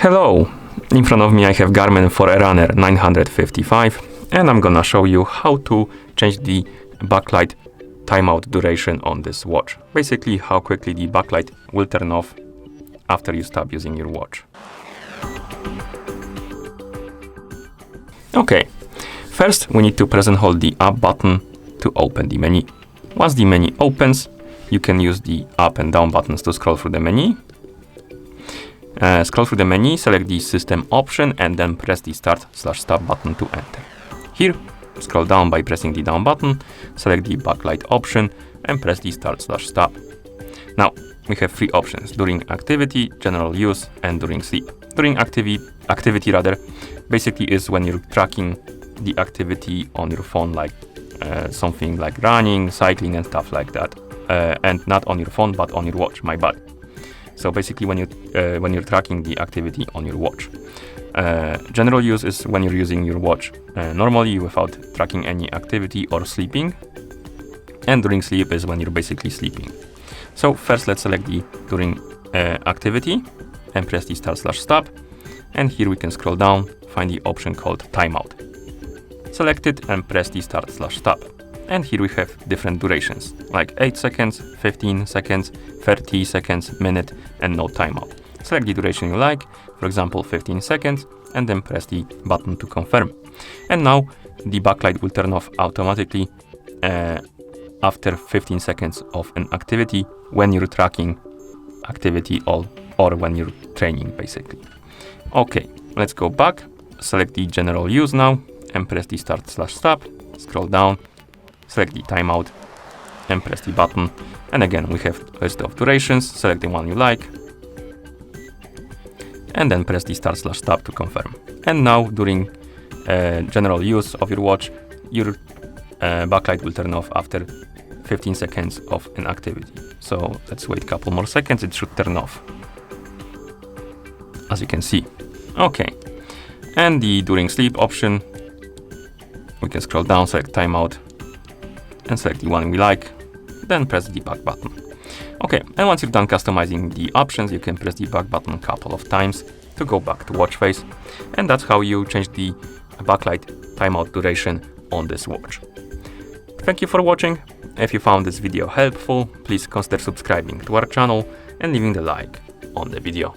Hello! In front of me I have Garmin Forerunner 955 and I'm gonna show you how to change the backlight timeout duration on this watch. Basically how quickly the backlight will turn off after you stop using your watch. Okay, first we need to press and hold the up button to open the menu. Once the menu opens, you can use the up and down buttons to scroll through the menu. Scroll through the menu, select the system option and then press the start/stop button to enter. Here, scroll down by pressing the down button, select the backlight option and press the start/stop. Now, we have three options: during activity, general use and during sleep. During activity basically is when you're tracking the activity on your phone, like something like running, cycling and stuff like that. And not on your phone, but on your watch, my bad. So basically when you're tracking the activity on your watch. General use is when you're using your watch normally without tracking any activity or sleeping. And during sleep is when you're basically sleeping. So first let's select the during activity and press the start/stop. And here we can scroll down, find the option called timeout. Select it and press the start/stop. And here we have different durations, like 8 seconds, 15 seconds, 30 seconds, minute, and no timeout. Select the duration you like, for example 15 seconds, and then press the button to confirm. And now the backlight will turn off automatically after 15 seconds of an activity when you're tracking activity or when you're training, basically. Okay, let's go back, select the general use now, and press the start/stop, scroll down, select the timeout and press the button. And again, we have list of durations, select the one you like and then press the start/stop to confirm. And now during general use of your watch, your backlight will turn off after 15 seconds of an activity. So let's wait a couple more seconds, it should turn off, as you can see. Okay, and the during sleep option, we can scroll down, select timeout and select the one we like, then press the back button. Okay, and once you're done customizing the options, you can press the back button a couple of times to go back to watch face. And that's how you change the backlight timeout duration on this watch. Thank you for watching. If you found this video helpful, please consider subscribing to our channel and leaving the like on the video.